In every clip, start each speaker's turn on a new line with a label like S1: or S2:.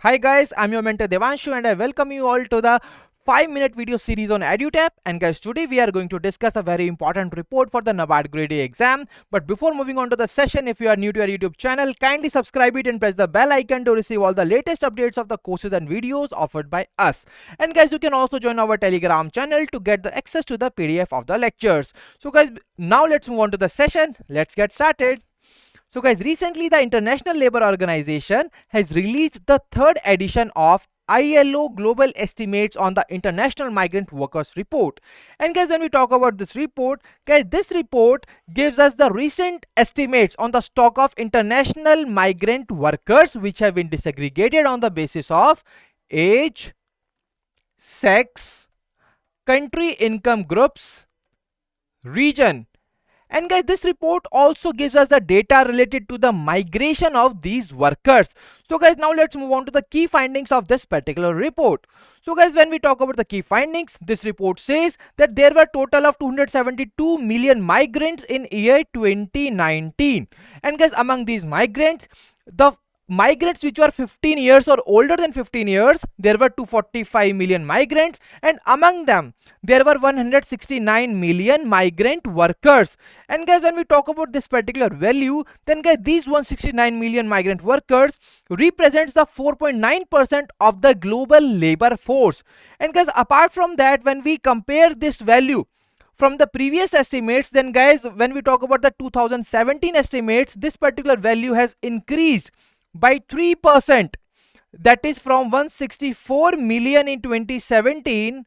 S1: Hi guys, I'm your mentor Devanshu and I welcome you all to the 5-minute video series on EduTap. And guys, today we are going to discuss a very important report for the NABARD Grade A exam. But before moving on to the session, if you are new to our YouTube channel, kindly subscribe it and press the bell icon to receive all the latest updates of the courses and videos offered by us. And guys, you can also join our Telegram channel to get the access to the PDF of the lectures. So guys, now let's move on to the session. Let's get started. So guys, recently the International Labour Organization has released the third edition of ILO Global Estimates on the International Migrant Workers Report. And guys, when we talk about this report, guys, this report gives us the recent estimates on the stock of international migrant workers which have been disaggregated on the basis of age, sex, country income groups, region. And guys, this report also gives us the data related to the migration of these workers. So guys, now let's move on to the key findings of this particular report. So guys, when we talk about the key findings, this report says that there were total of 272 million migrants in year 2019. And guys, among these migrants, the migrants which were 15 years or older than 15 years, there were 245 million migrants, and among them there were 169 million migrant workers. And guys, when we talk about this particular value, then guys, these 169 million migrant workers represents the 4.9% of the global labor force. And guys, apart from that, when we compare this value from the previous estimates, then guys, when we talk about the 2017 estimates, this particular value has increased by 3%, that is from 164 million in 2017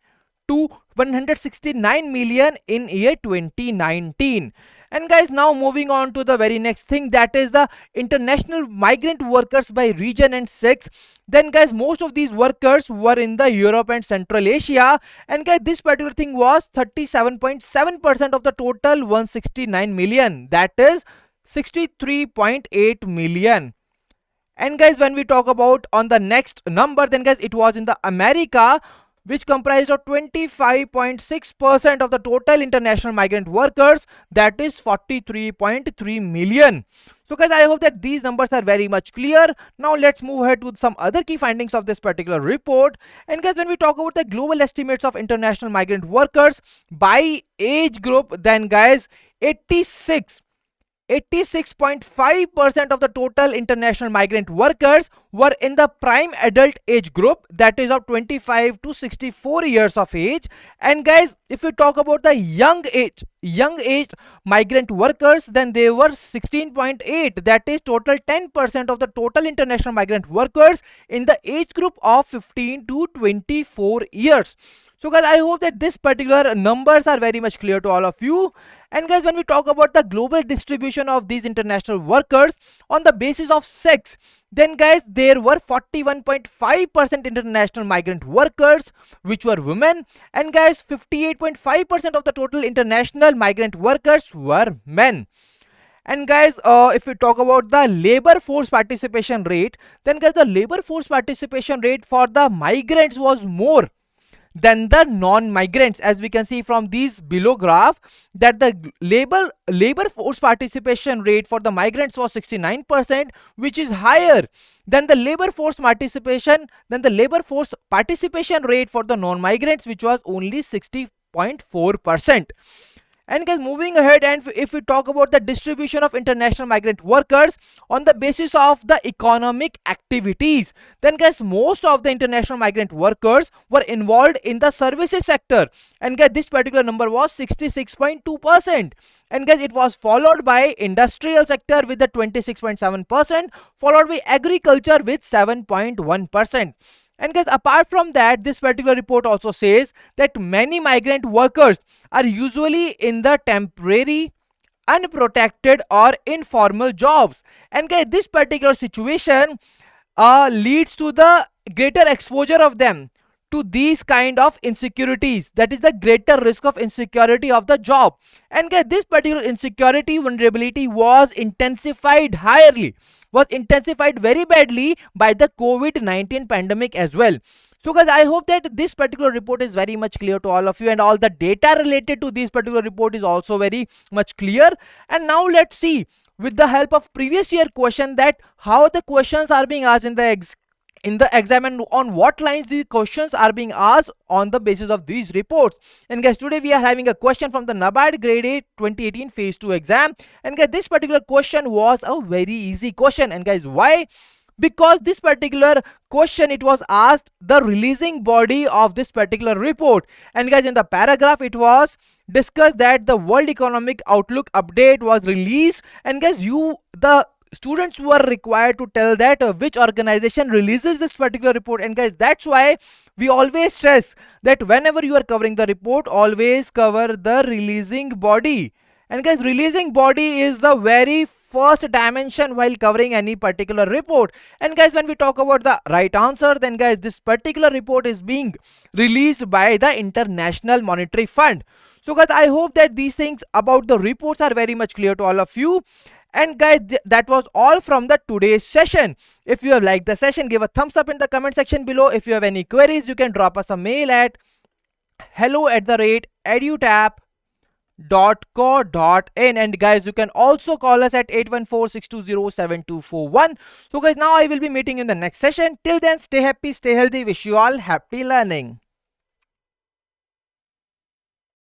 S1: to 169 million in year 2019. And guys, now moving on to the very next thing, that is the international migrant workers by region and sex. Then guys, most of these workers were in the Europe and Central Asia, and guys, this particular thing was 37.7% of the total 169 million, that is 63.8 million. And guys, when we talk about on the next number, then guys, it was in the America, which comprised of 25.6% of the total international migrant workers, that is 43.3 million. So guys, I hope that these numbers are very much clear. Now let's move ahead with some other key findings of this particular report. And guys, when we talk about the global estimates of international migrant workers by age group, then guys, 86.5% of the total international migrant workers were in the prime adult age group, that is of 25 to 64 years of age. And guys, if we talk about the young age migrant workers, then they were 16.8, that is total 10% of the total international migrant workers in the age group of 15 to 24 years. So guys, I hope that this particular numbers are very much clear to all of you. And guys, when we talk about the global distribution of these international workers on the basis of sex, then guys, there were 41.5% international migrant workers which were women, and guys, 58.5% of the total international migrant workers were men. And guys, if we talk about the labor force participation rate, then guys, the labor force participation rate for the migrants was more than the non-migrants, as we can see from these below graph, that the labor force participation rate for the migrants was 69%, which is higher than the labor force participation rate for the non-migrants, which was only 60.4%. And guys, moving ahead, and if we talk about the distribution of international migrant workers on the basis of the economic activities, then guys, most of the international migrant workers were involved in the services sector, and guys, this particular number was 66.2%. And guys, it was followed by industrial sector with the 26.7%, followed by agriculture with 7.1%. And guys, apart from that, this particular report also says that many migrant workers are usually in the temporary, unprotected or informal jobs. And guys, this particular situation leads to the greater exposure of them to these kind of insecurities, that is the greater risk of insecurity of the job. And guys, this particular insecurity vulnerability was intensified very badly by the COVID-19 pandemic as well. So guys, I hope that this particular report is very much clear to all of you, and all the data related to this particular report is also very much clear. And now let's see, with the help of previous year question, that how the questions are being asked in the in the exam and on what lines the questions are being asked on the basis of these reports. And guys, today we are having a question from the NABARD grade 8 2018 phase 2 exam. And guys, this particular question was a very easy question. And guys, why? Because this particular question, it was asked the releasing body of this particular report. And guys, in the paragraph it was discussed that the World Economic Outlook update was released. And guys, the students were required to tell that which organization releases this particular report. And guys, that's why we always stress that whenever you are covering the report, always cover the releasing body. And guys, releasing body is the very first dimension while covering any particular report. And guys, when we talk about the right answer, then guys, this particular report is being released by the International Monetary Fund. So guys, I hope that these things about the reports are very much clear to all of you. And guys, that was all from the today's session. If you have liked the session, give a thumbs up in the comment section below. If you have any queries, you can drop us a mail at hello@edutap.co.in. And guys, you can also call us at 814-620-7241. So guys, now I will be meeting you in the next session. Till then, stay happy, stay healthy. Wish you all happy learning.